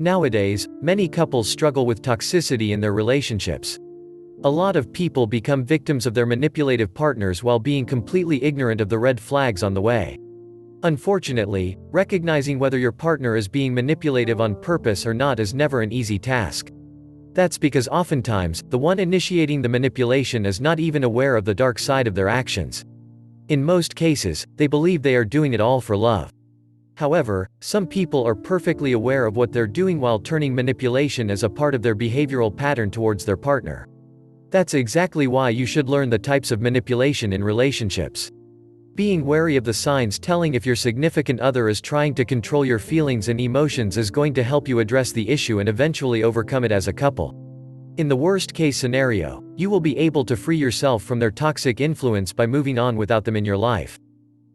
Nowadays, many couples struggle with toxicity in their relationships. A lot of people become victims of their manipulative partners while being completely ignorant of the red flags on the way. Unfortunately, recognizing whether your partner is being manipulative on purpose or not is never an easy task. That's because oftentimes, the one initiating the manipulation is not even aware of the dark side of their actions. In most cases, they believe they are doing it all for love. However, some people are perfectly aware of what they're doing while turning manipulation as a part of their behavioral pattern towards their partner. That's exactly why you should learn the types of manipulation in relationships. Being wary of the signs telling if your significant other is trying to control your feelings and emotions is going to help you address the issue and eventually overcome it as a couple. In the worst-case scenario, you will be able to free yourself from their toxic influence by moving on without them in your life.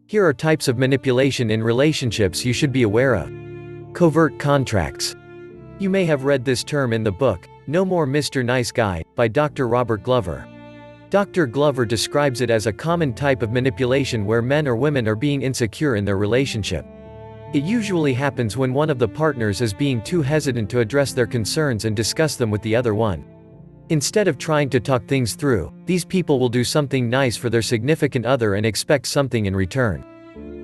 Here are types of manipulation in relationships you should be aware of. Covert contracts. You may have read this term in the book, No More Mr. Nice Guy, by Dr. Robert Glover. Dr. Glover describes it as a common type of manipulation where men or women are being insecure in their relationship. It usually happens when one of the partners is being too hesitant to address their concerns and discuss them with the other one. Instead of trying to talk things through, these people will do something nice for their significant other and expect something in return.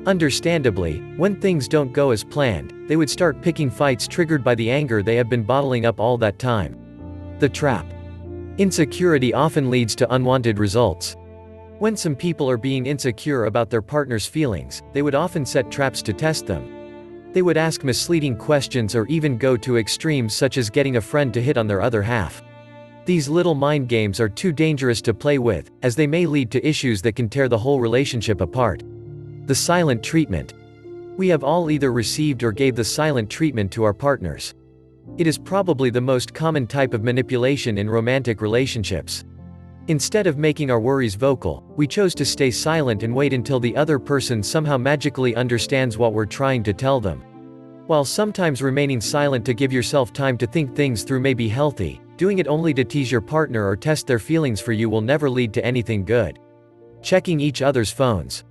Understandably, when things don't go as planned, they would start picking fights triggered by the anger they have been bottling up all that time. The trap. Insecurity often leads to unwanted results. When some people are being insecure about their partner's feelings, they would often set traps to test them. They would ask misleading questions or even go to extremes such as getting a friend to hit on their other half. These little mind games are too dangerous to play with, as they may lead to issues that can tear the whole relationship apart. The silent treatment. We have all either received or gave the silent treatment to our partners. It is probably the most common type of manipulation in romantic relationships. Instead of making our worries vocal, we chose to stay silent and wait until the other person somehow magically understands what we're trying to tell them. While sometimes remaining silent to give yourself time to think things through may be healthy, doing it only to tease your partner or test their feelings for you will never lead to anything good. Checking each other's phones.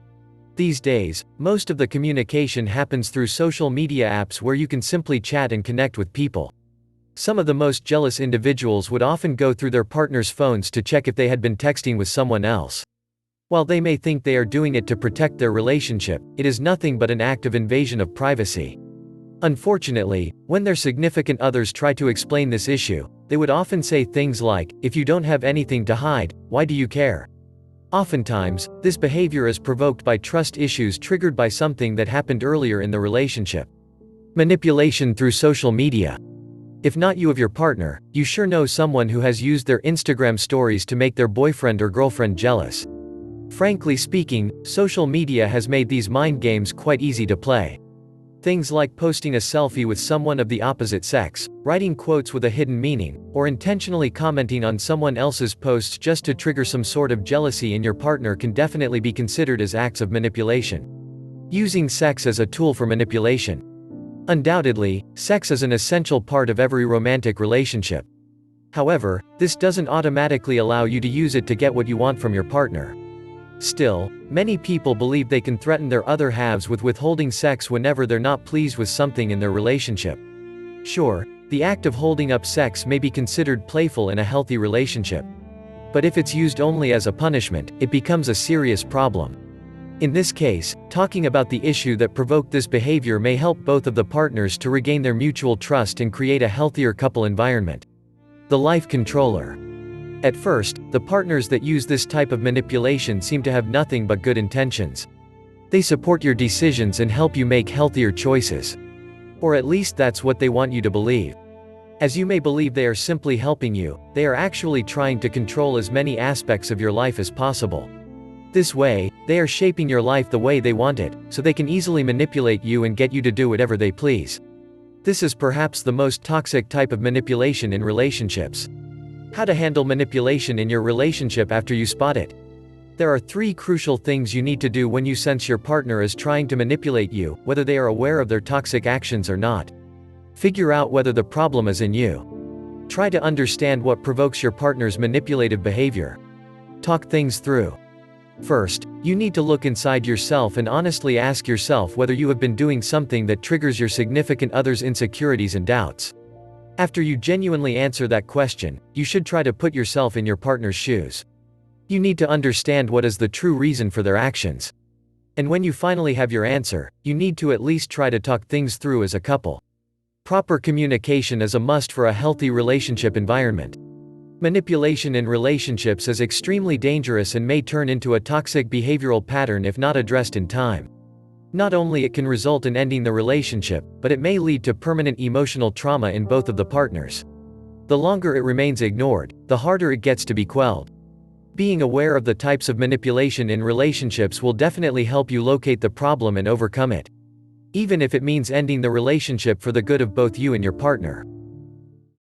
These days, most of the communication happens through social media apps where you can simply chat and connect with people. Some of the most jealous individuals would often go through their partner's phones to check if they had been texting with someone else. While they may think they are doing it to protect their relationship, it is nothing but an act of invasion of privacy. Unfortunately, when their significant others try to explain this issue, they would often say things like, "If you don't have anything to hide, why do you care?" Oftentimes, this behavior is provoked by trust issues triggered by something that happened earlier in the relationship. Manipulation through social media. If not you of your partner, you sure know someone who has used their Instagram stories to make their boyfriend or girlfriend jealous. Frankly speaking, social media has made these mind games quite easy to play. Things like posting a selfie with someone of the opposite sex, writing quotes with a hidden meaning, or intentionally commenting on someone else's posts just to trigger some sort of jealousy in your partner can definitely be considered as acts of manipulation. Using sex as a tool for manipulation. Undoubtedly, sex is an essential part of every romantic relationship. However, this doesn't automatically allow you to use it to get what you want from your partner. Still, many people believe they can threaten their other halves with withholding sex whenever they're not pleased with something in their relationship. Sure, the act of holding up sex may be considered playful in a healthy relationship. But if it's used only as a punishment, it becomes a serious problem. In this case, talking about the issue that provoked this behavior may help both of the partners to regain their mutual trust and create a healthier couple environment. The life controller. At first, the partners that use this type of manipulation seem to have nothing but good intentions. They support your decisions and help you make healthier choices. Or at least that's what they want you to believe. As you may believe they are simply helping you, they are actually trying to control as many aspects of your life as possible. This way, they are shaping your life the way they want it, so they can easily manipulate you and get you to do whatever they please. This is perhaps the most toxic type of manipulation in relationships. How to handle manipulation in your relationship after you spot it. There are 3 crucial things you need to do when you sense your partner is trying to manipulate you, whether they are aware of their toxic actions or not. Figure out whether the problem is in you. Try to understand what provokes your partner's manipulative behavior. Talk things through. First, you need to look inside yourself and honestly ask yourself whether you have been doing something that triggers your significant other's insecurities and doubts. After you genuinely answer that question, you should try to put yourself in your partner's shoes. You need to understand what is the true reason for their actions. And when you finally have your answer, you need to at least try to talk things through as a couple. Proper communication is a must for a healthy relationship environment. Manipulation in relationships is extremely dangerous and may turn into a toxic behavioral pattern if not addressed in time. Not only it can result in ending the relationship, but it may lead to permanent emotional trauma in both of the partners. The longer it remains ignored, the harder it gets to be quelled. Being aware of the types of manipulation in relationships will definitely help you locate the problem and overcome it. Even if it means ending the relationship for the good of both you and your partner.